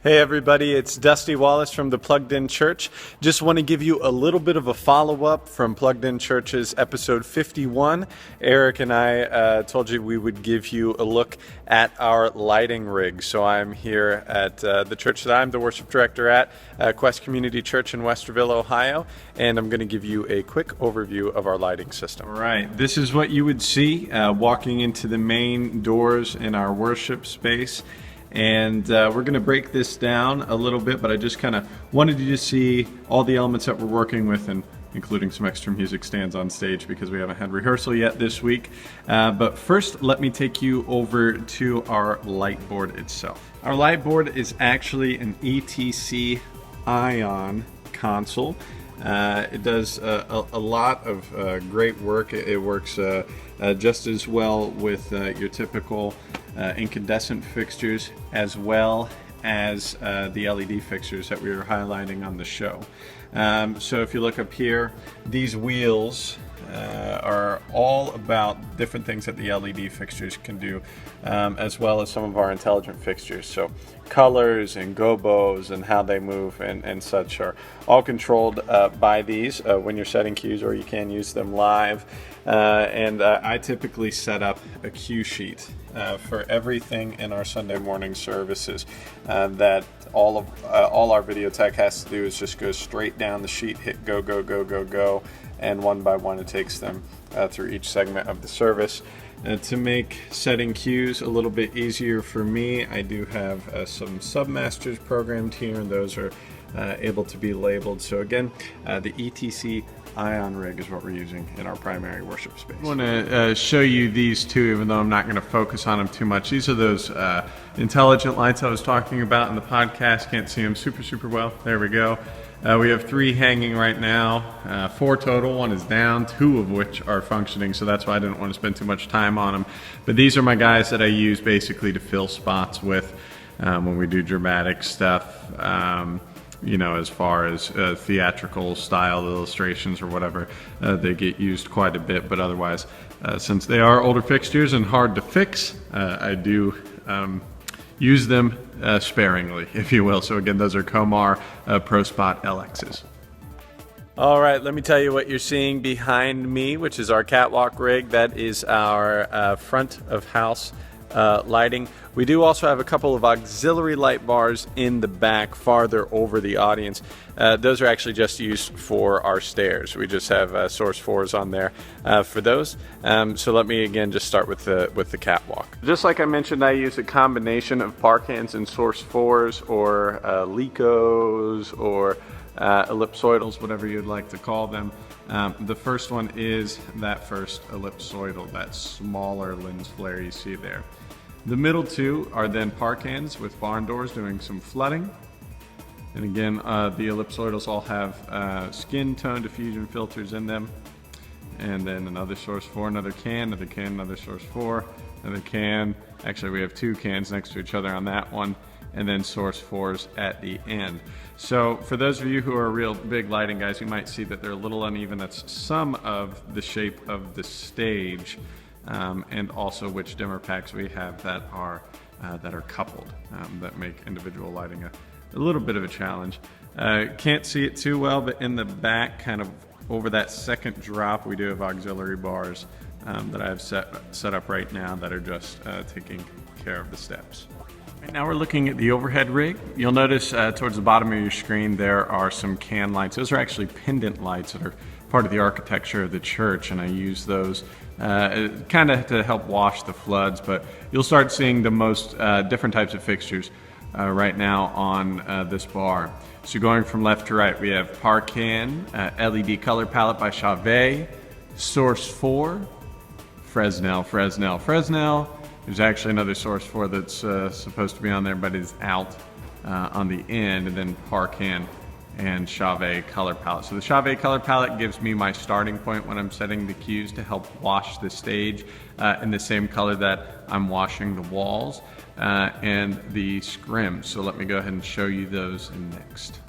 Hey everybody, it's Dusty Wallace from the Plugged In Church. Just want to give you a little bit of a follow-up from Plugged In Church's episode 51. Eric and I told you we would give you a look at our lighting rig. So I'm here at the church that I'm the worship director at, Quest Community Church in Westerville, Ohio, and I'm going to give you a quick overview of our lighting system. All right, this is what you would see walking into the main doors in our worship space. And we're going to break this down a little bit, but I just kind of wanted you to see all the elements that we're working with, and including some extra music stands on stage because we haven't had rehearsal yet this week. But first, let me take you over to our light board itself. Our light board is actually an ETC Ion console. It does a lot of great work. It works just as well with your typical incandescent fixtures as well as the LED fixtures that we were highlighting on the show. So if you look up here, these wheels are all about different things that the LED fixtures can do, as well as some of our intelligent fixtures. So colors and gobos and how they move and such are all controlled by these when you're setting cues, or you can use them live. And I typically set up a cue sheet for everything in our Sunday morning services. That all our video tech has to do is just go straight down the sheet, hit go, go, go, go, go, and one by one it takes them through each segment of the service. To make setting cues a little bit easier for me, I do have some submasters programmed here, and those are able to be labeled. So again, the ETC Ion rig is what we're using in our primary worship space. I want to show you these two, even though I'm not going to focus on them too much. These are those intelligent lights I was talking about in the podcast. Can't see them super well. There we go. We have 3 hanging right now, 4 total. 1 is down, 2 of which are functioning, so that's why I didn't want to spend too much time on them. But these are my guys that I use basically to fill spots with when we do dramatic stuff, you know, as far as theatrical style illustrations or whatever. They get used quite a bit, but otherwise, since they are older fixtures and hard to fix, I do use them sparingly, if you will. So again, those are Comar ProSpot LXs. All right, let me tell you what you're seeing behind me, which is our catwalk rig. That is our front of house lighting. We do also have a couple of auxiliary light bars in the back farther over the audience. Those are actually just used for our stairs. We just have source 4s on there for those. So let me again just start with the catwalk. Just like I mentioned, I use a combination of Parkans and source 4s, or Licos, or ellipsoidals, whatever you'd like to call them. The first one is that first ellipsoidal, that smaller lens flare you see there. The middle 2 are then Parkans with barn doors doing some flooding. And again, the ellipsoidals all have skin tone diffusion filters in them. And then another source 4, another can, another source 4, another can. Actually, we have 2 cans next to each other on that one, and then source 4s at the end. So for those of you who are real big lighting guys, you might see that they're a little uneven. That's some of the shape of the stage, and also which dimmer packs we have that are coupled, that make individual lighting a little bit of a challenge. Can't see it too well, but in the back, kind of over that second drop, we do have auxiliary bars that I have set up right now that are just taking care of the steps. Right now we're looking at the overhead rig. You'll notice towards the bottom of your screen there are some can lights. Those are actually pendant lights that are part of the architecture of the church, and I use those kind of to help wash the floods. But you'll start seeing the most different types of fixtures right now on this bar. So going from left to right, we have Parkan LED color palette by Chauvet, Source 4, Fresnel. There's actually another source 4 that's supposed to be on there, but is out on the end, and then Parkan and Chauvet color palette. So the Chauvet color palette gives me my starting point when I'm setting the cues to help wash the stage in the same color that I'm washing the walls and the scrims. So let me go ahead and show you those next.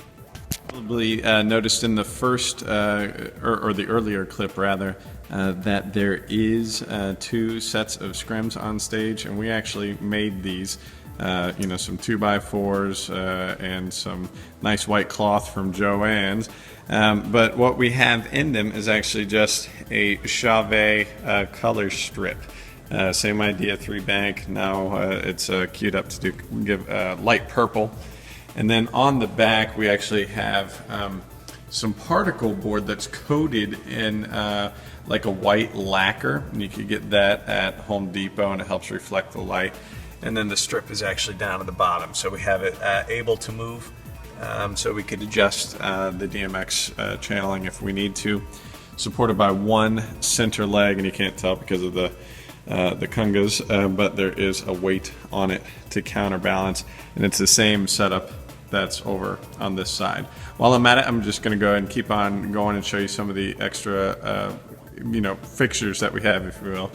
Probably noticed in the first, or the earlier clip rather, that there is 2 sets of scrims on stage, and we actually made these some 2x4s and some nice white cloth from Joann's. But what we have in them is actually just a Chauvet color strip. Same idea, 3-bank. Now it's queued up to give light purple. And then on the back we actually have some particle board that's coated in like a white lacquer, and you could get that at Home Depot, and it helps reflect the light. And then the strip is actually down at the bottom, so we have it able to move, so we could adjust the DMX channeling if we need to. Supported by one center leg, and you can't tell because of the Kungas, but there is a weight on it to counterbalance, and it's the same setup that's over on this side. While I'm at it, I'm just going to go ahead and keep on going and show you some of the extra fixtures that we have, if you will.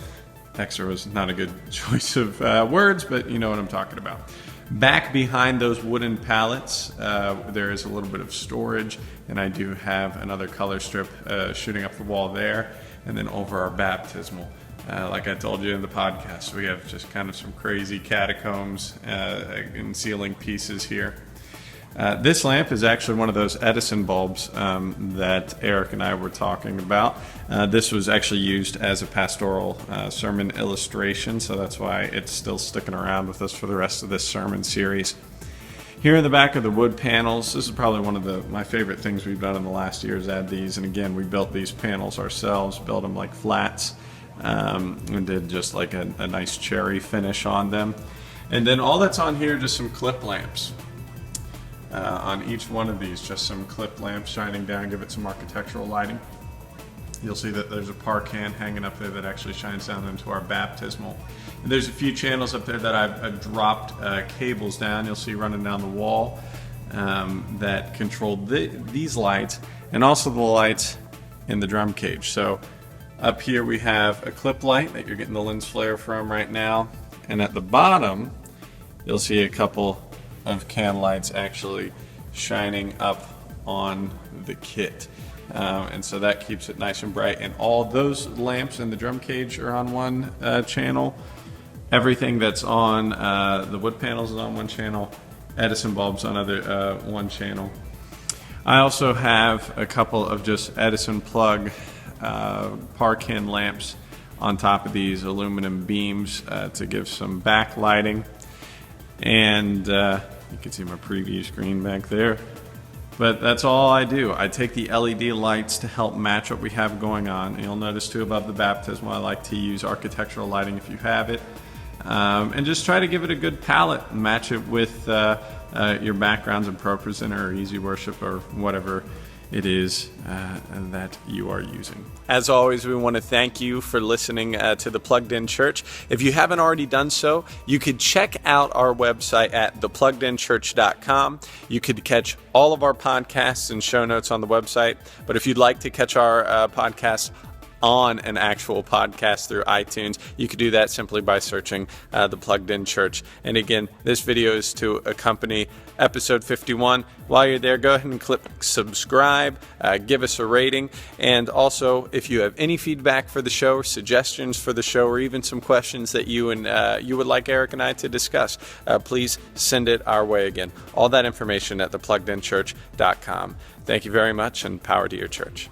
Extra was not a good choice of words, but you know what I'm talking about. Back behind those wooden pallets, there is a little bit of storage, and I do have another color strip shooting up the wall there. And then over our baptismal, like I told you in the podcast, we have just kind of some crazy catacombs and ceiling pieces here. This lamp is actually one of those Edison bulbs that Eric and I were talking about. This was actually used as a pastoral sermon illustration, so that's why it's still sticking around with us for the rest of this sermon series. Here in the back of the wood panels, this is probably one of my favorite things we've done in the last year is add these. And again, we built these panels ourselves, built them like flats, and did just like a nice cherry finish on them. And then all that's on here, just some clip lamps. On each one of these, just some clip lamps shining down, give it some architectural lighting. You'll see that there's a par can hanging up there that actually shines down into our baptismal. And there's a few channels up there that I've dropped cables down. You'll see running down the wall that control these lights, and also the lights in the drum cage. So up here we have a clip light that you're getting the lens flare from right now, and at the bottom you'll see a couple of can lights actually shining up on the kit, and so that keeps it nice and bright. And all those lamps in the drum cage are on one channel. Everything that's on the wood panels is on one channel. Edison bulbs on one channel. I also have a couple of just Edison plug Parkin lamps on top of these aluminum beams to give some backlighting. And you can see my preview screen back there. But that's all I do. I take the LED lights to help match what we have going on. And you'll notice too above the baptismal, I like to use architectural lighting if you have it. And just try to give it a good palette and match it with your backgrounds in ProPresenter or Easy Worship or whatever it is that you are using. As always, we want to thank you for listening to The Plugged In Church. If you haven't already done so, you could check out our website at thepluggedinchurch.com. You could catch all of our podcasts and show notes on the website. But if you'd like to catch our podcasts on an actual podcast through iTunes, you could do that simply by searching The Plugged In Church. And again, this video is to accompany episode 51. While you're there, go ahead and click subscribe, give us a rating, and also if you have any feedback for the show, suggestions for the show, or even some questions that you would like Eric and I to discuss, please send it our way. Again, all that information at thepluggedinchurch.com. Thank you very much, and power to your church.